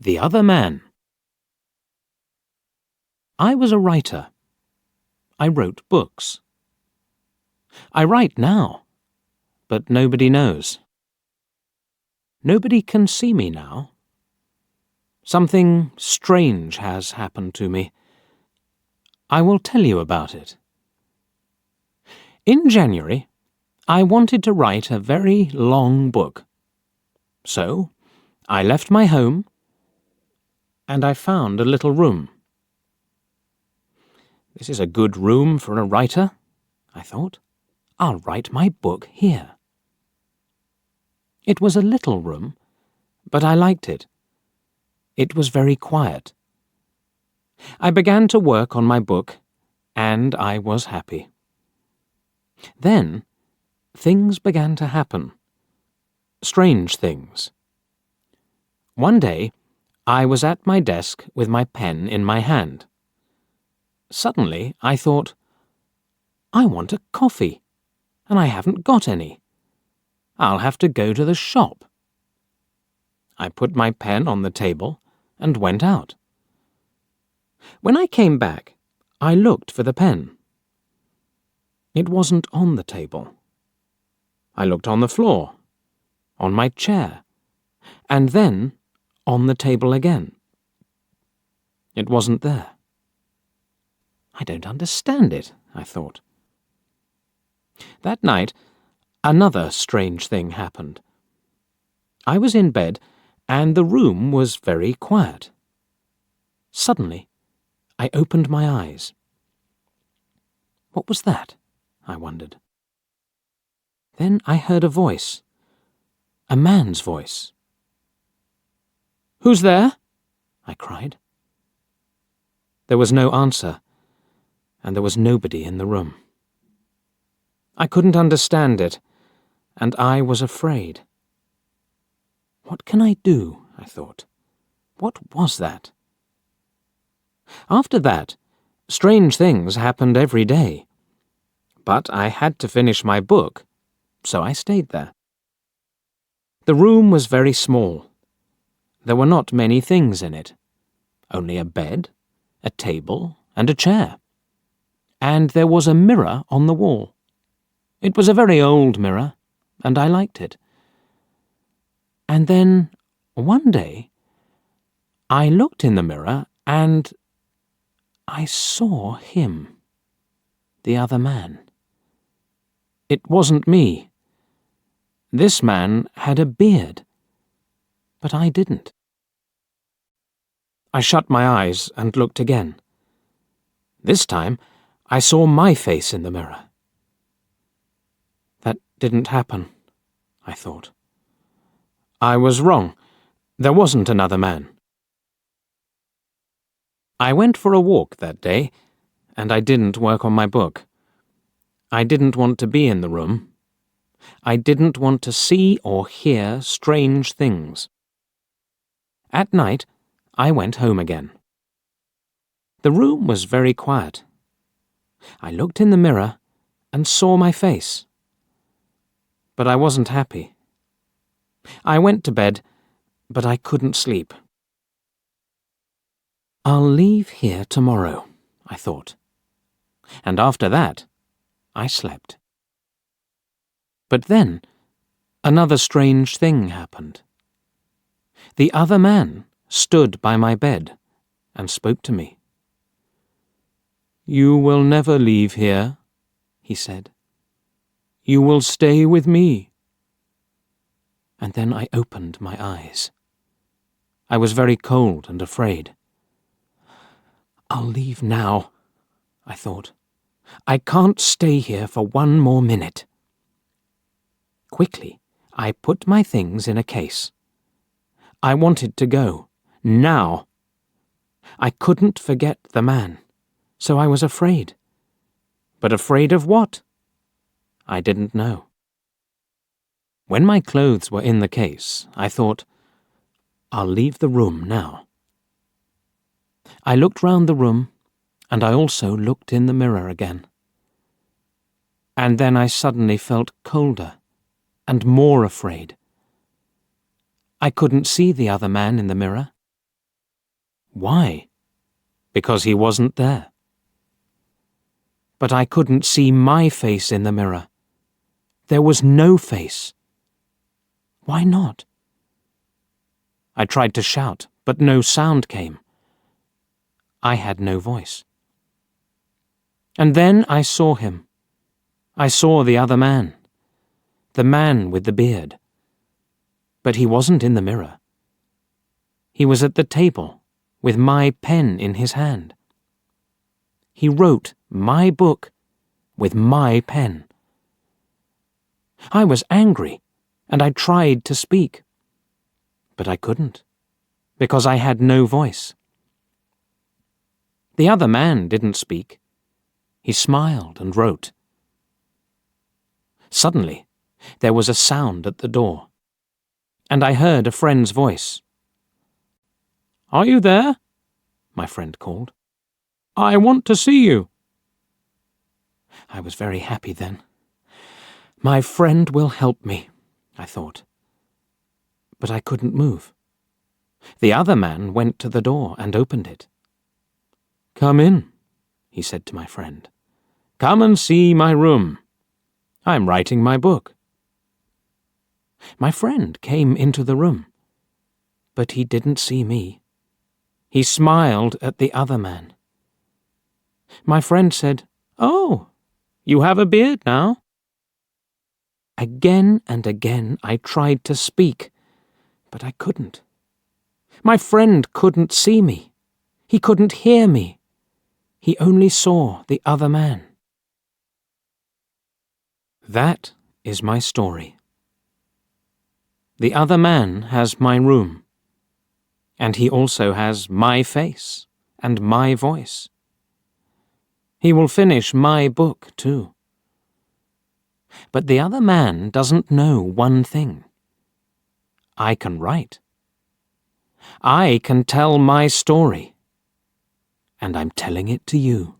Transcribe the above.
The Other Man. I was a writer. I wrote books. I write now, but nobody knows. Nobody can see me now. Something strange has happened to me. I will tell you about it. In January, I wanted to write a very long book. So, I left my home and I found a little room. This is a good room for a writer, I thought. I'll write my book here. It was a little room, but I liked it. It was very quiet. I began to work on my book, and I was happy. Then, things began to happen. Strange things. One day, I was at my desk with my pen in my hand. Suddenly, I thought, I want a coffee, and I haven't got any. I'll have to go to the shop. I put my pen on the table and went out. When I came back, I looked for the pen. It wasn't on the table. I looked on the floor, on my chair, and then on the table again. It wasn't there. I don't understand it, I thought. That night, another strange thing happened. I was in bed, and the room was very quiet. Suddenly, I opened my eyes. What was that? I wondered. Then I heard a voice, a man's voice. "Who's there?" I cried. There was no answer, and there was nobody in the room. I couldn't understand it, and I was afraid. What can I do? I thought. What was that? After that, strange things happened every day. But I had to finish my book, so I stayed there. The room was very small. There were not many things in it. Only a bed, a table, and a chair. And there was a mirror on the wall. It was a very old mirror, and I liked it. And then, one day, I looked in the mirror and I saw him, the other man. It wasn't me. This man had a beard, but I didn't. I shut my eyes and looked again. This time, I saw my face in the mirror. That didn't happen, I thought. I was wrong. There wasn't another man. I went for a walk that day, and I didn't work on my book. I didn't want to be in the room. I didn't want to see or hear strange things. At night, I went home again. The room was very quiet. I looked in the mirror and saw my face. But I wasn't happy. I went to bed, but I couldn't sleep. I'll leave here tomorrow, I thought. And after that, I slept. But then, another strange thing happened. The other man stood by my bed and spoke to me. "You will never leave here," he said. "You will stay with me." And then I opened my eyes. I was very cold and afraid. I'll leave now, I thought. I can't stay here for one more minute. Quickly, I put my things in a case. I wanted to go, now. I couldn't forget the man, so I was afraid. But afraid of what? I didn't know. When my clothes were in the case, I thought, I'll leave the room now. I looked round the room, and I also looked in the mirror again. And then I suddenly felt colder and more afraid. I couldn't see the other man in the mirror. Why? Because he wasn't there. But I couldn't see my face in the mirror. There was no face. Why not? I tried to shout, but no sound came. I had no voice. And then I saw him. I saw the other man. The man with the beard. But he wasn't in the mirror. He was at the table, with my pen in his hand. He wrote my book with my pen. I was angry, and I tried to speak. But I couldn't, because I had no voice. The other man didn't speak. He smiled and wrote. Suddenly, there was a sound at the door, and I heard a friend's voice. "Are you there?" my friend called. "I want to see you." I was very happy then. My friend will help me, I thought. But I couldn't move. The other man went to the door and opened it. "Come in," he said to my friend. "Come and see my room. I'm writing my book." My friend came into the room, but he didn't see me. He smiled at the other man. My friend said, "Oh, you have a beard now?" Again and again I tried to speak, but I couldn't. My friend couldn't see me. He couldn't hear me. He only saw the other man. That is my story. The other man has my room, and he also has my face and my voice. He will finish my book too. But the other man doesn't know one thing. I can write. I can tell my story, and I'm telling it to you.